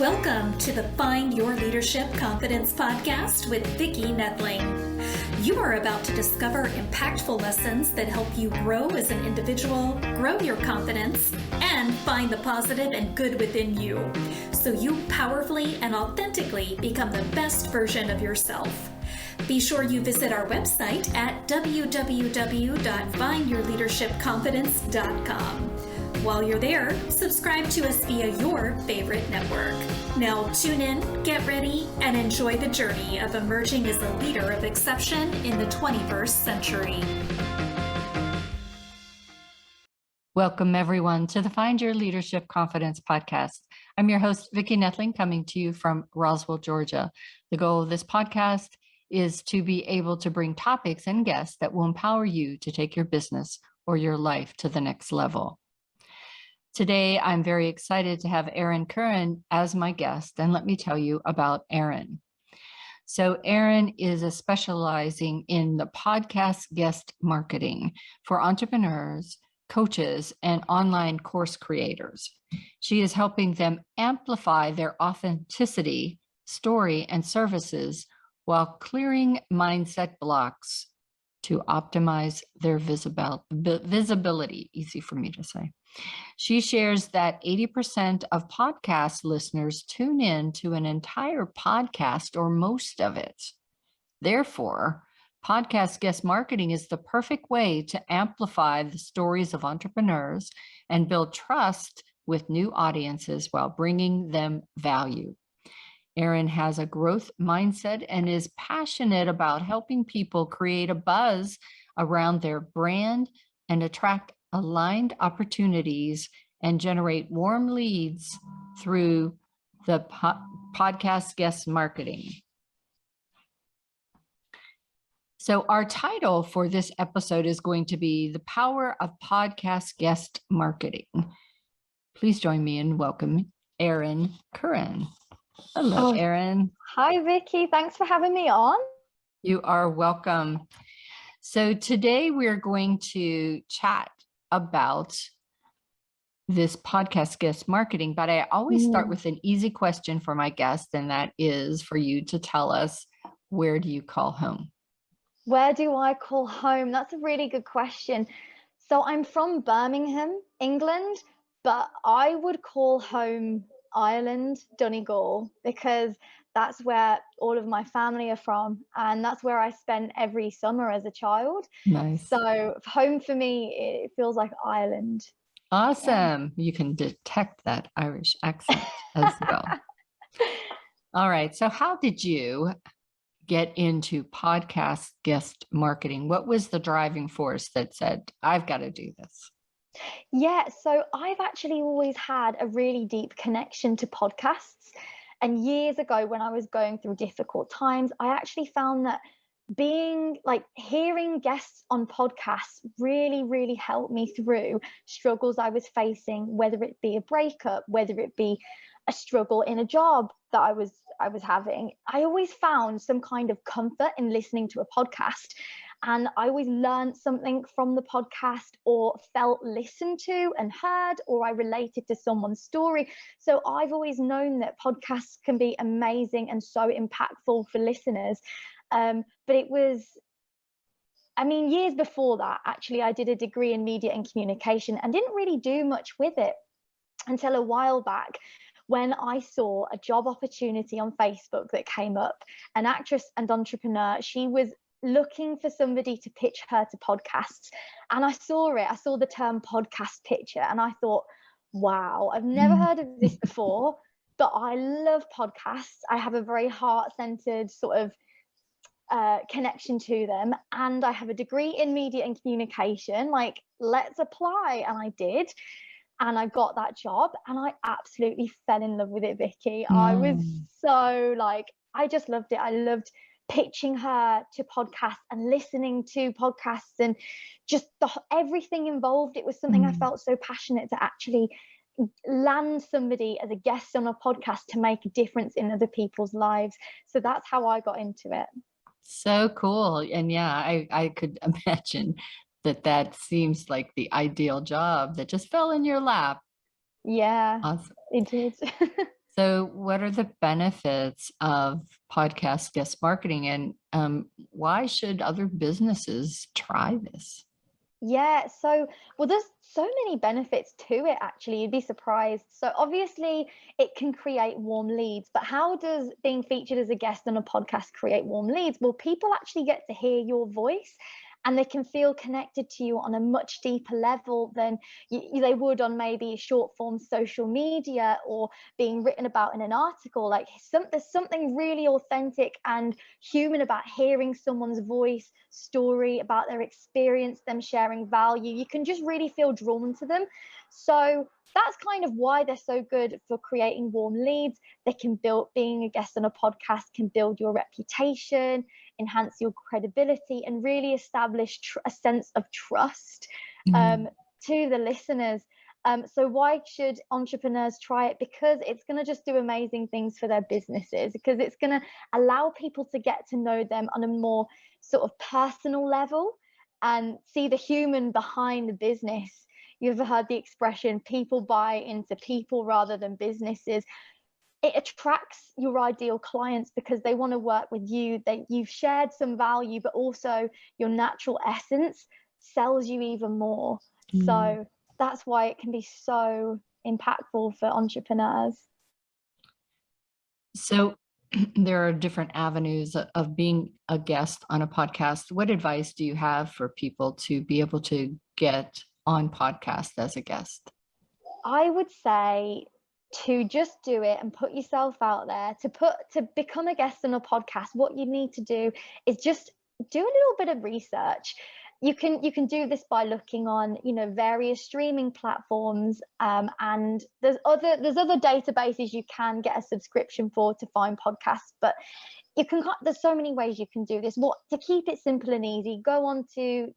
Welcome to the Find Your Leadership Confidence podcast with Vicki Nedling. You are about to discover impactful lessons that help you grow as an individual, grow your confidence, and find the positive and good within you, so you powerfully and authentically become the best version of yourself. Be sure you visit our website at www.findyourleadershipconfidence.com. While you're there, subscribe to us via your favorite network. Now tune in, get ready, and enjoy the journey of emerging as a leader of exception in the 21st century. Welcome, everyone, to the Find Your Leadership Confidence podcast. I'm your host, Vicki Nedling, coming to you from Roswell, Georgia. The goal of this podcast is to be able to bring topics and guests that will empower you to take your business or your life to the next level. Today, I'm very excited to have Erin Curran as my guest, and let me tell you about Erin. So Erin is specializing in the podcast guest marketing for entrepreneurs, coaches, and online course creators. She is helping them amplify their authenticity, story, and services while clearing mindset blocks to optimize their visibility, easy for me to say. She shares that 80% of podcast listeners tune in to an entire podcast or most of it. Therefore, podcast guest marketing is the perfect way to amplify the stories of entrepreneurs and build trust with new audiences while bringing them value. Erin has a growth mindset and is passionate about helping people create a buzz around their brand and attract aligned opportunities and generate warm leads through the podcast guest marketing. So our title for this episode is going to be The Power of Podcast Guest Marketing. Please join me in welcoming Erin Curran. Hello, Erin. Hi, Vicki. Thanks for having me on. You are welcome. So today we're going to chat about this podcast guest marketing, but I always start with an easy question for my guests, and that is for you to tell us, where do you call home? Where do I call home? That's a really good question. So I'm from Birmingham, England, but I would call home Ireland, Donegal, because that's where all of my family are from, and that's where I spent every summer as a child. Nice. So home for me, it feels like Ireland. Awesome. Yeah. You can detect that Irish accent as well. All right. So how did you get into podcast guest marketing? What was the driving force that said, I've got to do this? Yeah, so I've actually always had a really deep connection to podcasts. And years ago, when I was going through difficult times, I actually found that hearing guests on podcasts really, really helped me through struggles I was facing, whether it be a breakup, whether it be a struggle in a job that I was having. I always found some kind of comfort in listening to a podcast. And I always learned something from the podcast, or felt listened to and heard, or I related to someone's story. So I've always known that podcasts can be amazing and so impactful for listeners. But it was, years before that, actually, I did a degree in media and communication and didn't really do much with it until a while back, when I saw a job opportunity on Facebook that came up. An actress and entrepreneur, she was looking for somebody to pitch her to podcasts, and I saw the term podcast pitcher, and I thought, wow, I've never heard of this before, but I love podcasts. I have a very heart-centered sort of connection to them, and I have a degree in media and communication. Let's apply. And I did, and I got that job, and I absolutely fell in love with it, Vicki. I was so I just loved it. I loved pitching her to podcasts and listening to podcasts and just everything involved. It was something I felt so passionate to actually land somebody as a guest on a podcast to make a difference in other people's lives. So that's how I got into it. So cool. And yeah, I could imagine that seems like the ideal job that just fell in your lap. Yeah, Awesome. it did. So, what are the benefits of podcast guest marketing, and why should other businesses try this? Yeah, so well, there's so many benefits to it actually. You'd be surprised. So obviously it can create warm leads, but how does being featured as a guest on a podcast create warm leads? Well, people actually get to hear your voice and they can feel connected to you on a much deeper level than they would on maybe short form social media or being written about in an article. Like there's something really authentic and human about hearing someone's voice, story, about their experience, them sharing value. You can just really feel drawn to them. So that's kind of why they're so good for creating warm leads. They can build, being a guest on a podcast can build your reputation, enhance your credibility, and really establish a sense of trust to the listeners. So why should entrepreneurs try it? Because it's going to just do amazing things for their businesses, because it's going to allow people to get to know them on a more sort of personal level and see the human behind the business. You've ever heard the expression, people buy into people rather than businesses? It attracts your ideal clients because they want to work with you, that you've shared some value, but also your natural essence sells you even more. So that's why it can be so impactful for entrepreneurs. So, there are different avenues of being a guest on a podcast. What advice do you have for people to be able to get on podcast as a guest? I would say to just do it and put yourself out there. To become a guest on a podcast, what you need to do is just do a little bit of research. You can do this by looking on various streaming platforms, and there's other databases you can get a subscription for to find podcasts, but there's so many ways you can do this. What to keep it simple and easy, go on to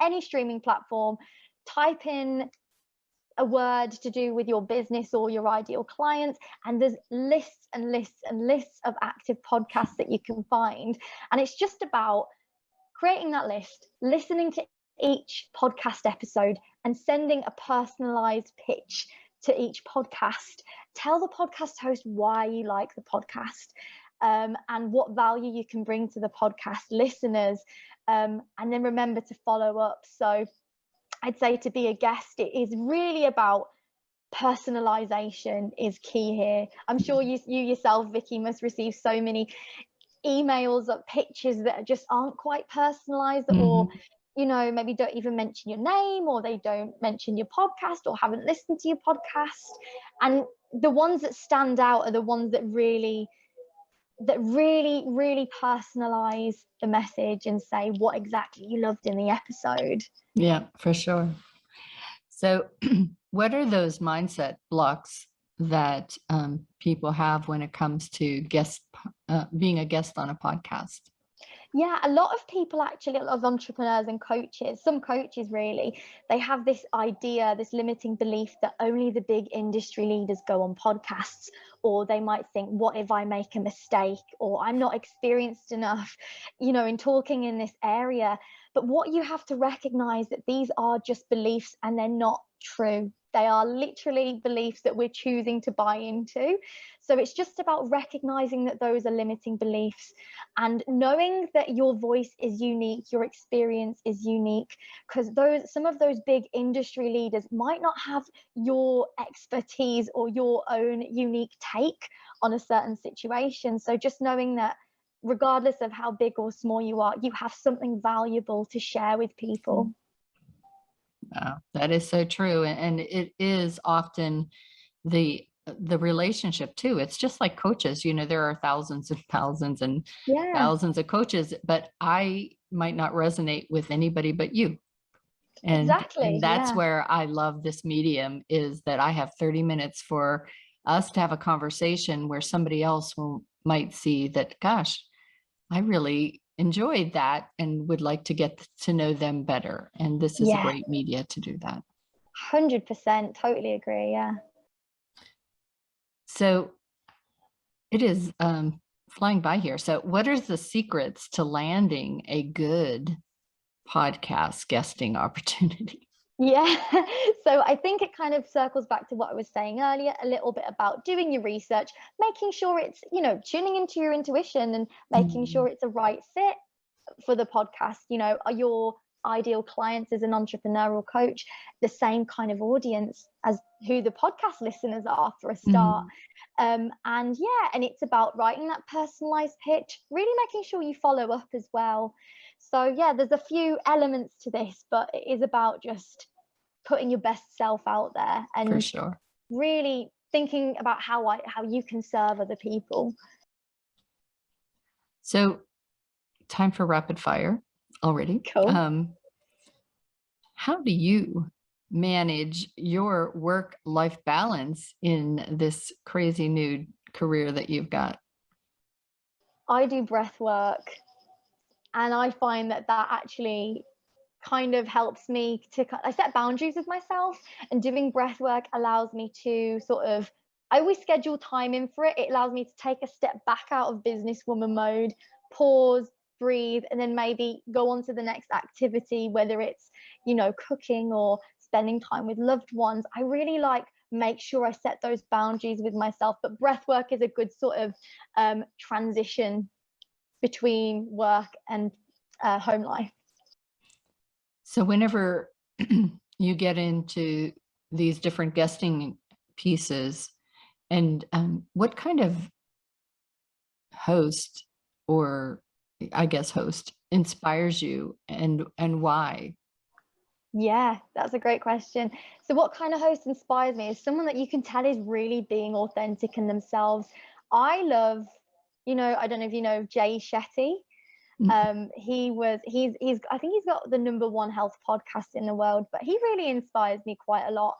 any streaming platform, type in a word to do with your business or your ideal clients, and there's lists and lists and lists of active podcasts that you can find. And it's just about creating that list, listening to each podcast episode, and sending a personalized pitch to each podcast. Tell the podcast host why you like the podcast, and what value you can bring to the podcast listeners, and then remember to follow up. So I'd say to be a guest, it is really about personalization is key here. I'm sure you yourself, Vicky, must receive so many emails of pictures that just aren't quite personalized, or maybe don't even mention your name, or they don't mention your podcast, or haven't listened to your podcast. And the ones that stand out are the ones that really personalize the message and say what exactly you loved in the episode. Yeah, for sure. So, what are those mindset blocks that people have when it comes to being a guest on a podcast? Yeah, a lot of people actually, a lot of entrepreneurs and coaches, some coaches really, they have this idea, this limiting belief that only the big industry leaders go on podcasts, or they might think, what if I make a mistake, or I'm not experienced enough, in talking in this area. But what you have to recognize that these are just beliefs and they're not true. They are literally beliefs that we're choosing to buy into. So it's just about recognizing that those are limiting beliefs and knowing that your voice is unique, your experience is unique, because some of those big industry leaders might not have your expertise or your own unique take on a certain situation. So just knowing that regardless of how big or small you are, you have something valuable to share with people. Wow, that is so true. And it is often the relationship too. It's just like coaches, there are thousands and thousands and thousands of coaches, but I might not resonate with anybody but you. And that's where I love this medium, is that I have 30 minutes for us to have a conversation where somebody else might see that, gosh, I really enjoyed that and would like to get to know them better. And this is a great media to do that. 100%, totally agree. Yeah. So it is flying by here. So what are the secrets to landing a good podcast guesting opportunity? Yeah. So I think it kind of circles back to what I was saying earlier, a little bit about doing your research, making sure it's, tuning into your intuition and making sure Mm, it's a right fit for the podcast. Are your ideal clients as an entrepreneurial coach the same kind of audience as who the podcast listeners are, for a start? mm. And it's about writing that personalized pitch, really making sure you follow up as well. So yeah, there's a few elements to this, but it is about just putting your best self out there For and sure. really thinking about how you can serve other people. So, time for rapid fire already. Cool. How do you manage your work-life balance in this crazy new career that you've got? I do breath work, and I find that actually kind of helps me to I set boundaries with myself, and doing breath work allows me to sort of, I always schedule time in for it. It allows me to take a step back out of businesswoman mode, pause, breathe, and then maybe go on to the next activity, whether it's, cooking or spending time with loved ones. I really make sure I set those boundaries with myself. But breath work is a good sort of transition between work and home life. So, whenever you get into these different guesting pieces, and what kind of host, or I guess host, inspires you, and why? Yeah, that's a great question. So, what kind of host inspires me is someone that you can tell is really being authentic in themselves. I love, I don't know if you know Jay Shetty. Mm, He's I think he's got the #1 health podcast in the world, but he really inspires me quite a lot.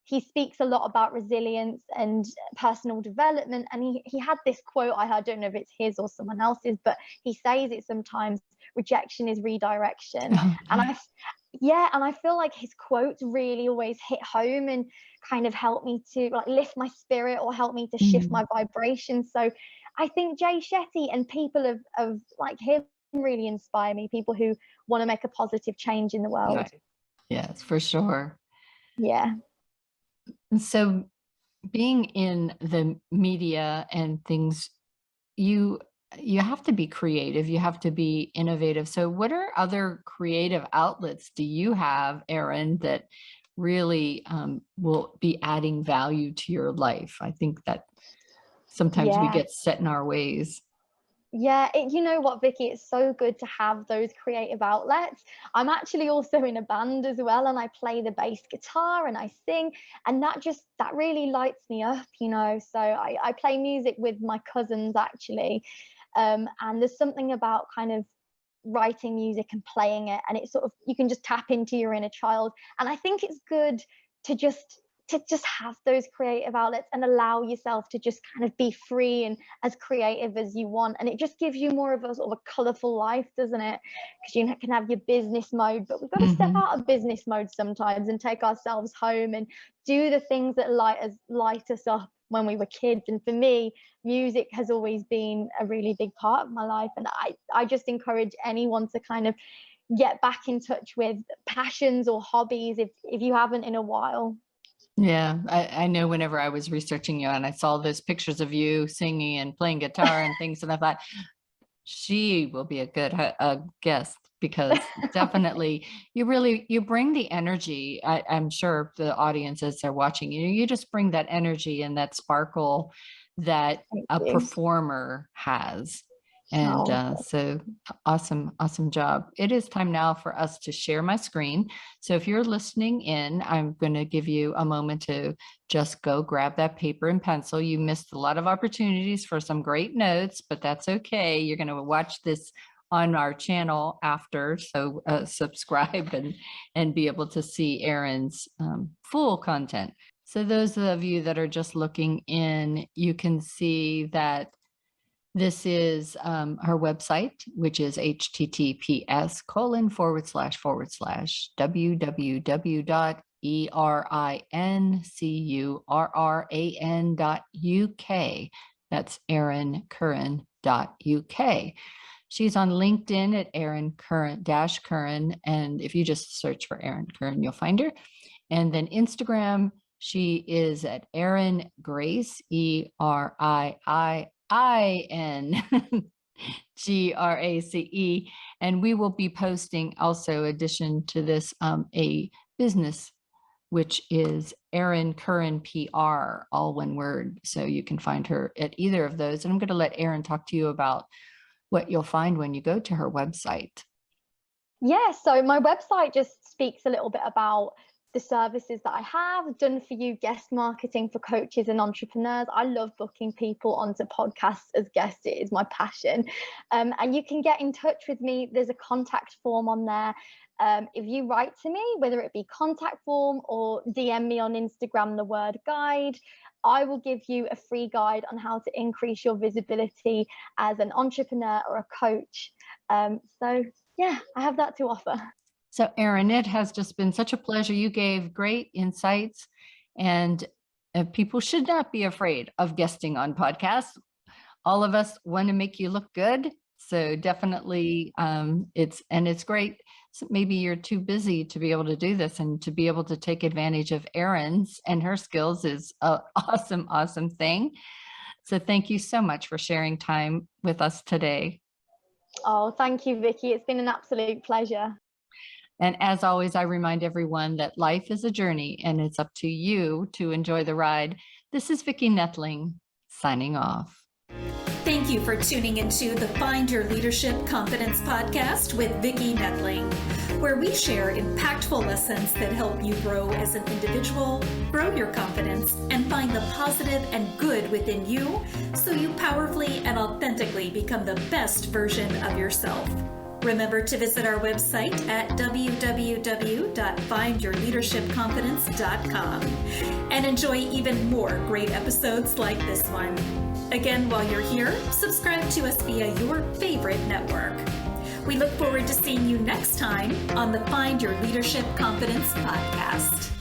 He speaks a lot about resilience and personal development, and he had this quote I don't know if it's his or someone else's, but he says it sometimes: rejection is redirection. oh, And yeah. I feel like his quotes really always hit home and kind of help me to lift my spirit or help me to shift Mm, my vibration. So I think Jay Shetty and people of like him really inspire me, people who want to make a positive change in the world. right. Yes, for sure. Yeah. And so, being in the media and things, you you have to be creative, you have to be innovative. So, what are other creative outlets do you have, Erin, that really will be adding value to your life? I think that sometimes we Yeah. get set in our ways. Yeah, you know what, Vicky, it's so good to have those creative outlets. I'm actually also in a band as well, and I play the bass guitar and I sing, and that really lights me up. So I play music with my cousins actually, and there's something about kind of writing music and playing it, and it's sort of, you can just tap into your inner child, and I think it's good to just have those creative outlets and allow yourself to just kind of be free and as creative as you want. And it just gives you more of a sort of a colorful life, doesn't it? Because you can have your business mode, but we've got to step Hmm. out of business mode sometimes and take ourselves home and do the things that light us up when we were kids. And for me, music has always been a really big part of my life, and I just encourage anyone to kind of get back in touch with passions or hobbies if you haven't in a while. Yeah, I know whenever I was researching you and I saw those pictures of you singing and playing guitar and things, and I thought, she will be a good guest, because definitely you bring the energy. I'm sure the audiences are watching you. You just bring that energy and that sparkle that Thank a you. performer has. And Oh, so awesome job. It is time now for us to share my screen. So if you're listening in, I'm going to give you a moment to just go grab that paper and pencil. You missed a lot of opportunities for some great notes, but that's okay. You're going to watch this on our channel after, so subscribe and be able to see Erin's full content. So those of you that are just looking in, you can see that this is her website, which is https://www.erincurran.uk. That's erincurran.uk. She's on LinkedIn at Erin Curran. And if you just search for Erin Curran, you'll find her. And then Instagram, she is at Erin Grace, ERIINGRACE. And we will be posting also, addition to this, a business, which is Erin Curran PR, all one word. So you can find her at either of those. And I'm going to let Erin talk to you about what you'll find when you go to her website. Yeah, so my website just speaks a little bit about the services that I have done for you, guest marketing for coaches and entrepreneurs. I love booking people onto podcasts as guests. It is my passion. And you can get in touch with me. There's a contact form on there. If you write to me, whether it be contact form or DM me on Instagram, the word guide, I will give you a free guide on how to increase your visibility as an entrepreneur or a coach. So yeah, I have that to offer. So Erin, it has just been such a pleasure. You gave great insights, and people should not be afraid of guesting on podcasts. All of us want to make you look good. So definitely it's great. So maybe you're too busy to be able to do this, and to be able to take advantage of Erin's and her skills is an awesome thing. So thank you so much for sharing time with us today. Oh, thank you, Vicki. It's been an absolute pleasure. And as always, I remind everyone that life is a journey, and it's up to you to enjoy the ride. This is Vicki Nettling signing off. Thank you for tuning into the Find Your Leadership Confidence podcast with Vicki Nettling, where we share impactful lessons that help you grow as an individual, grow your confidence, and find the positive and good within you so you powerfully and authentically become the best version of yourself. Remember to visit our website at www.findyourleadershipconfidence.com and enjoy even more great episodes like this one. Again, while you're here, subscribe to us via your favorite network. We look forward to seeing you next time on the Find Your Leadership Confidence podcast.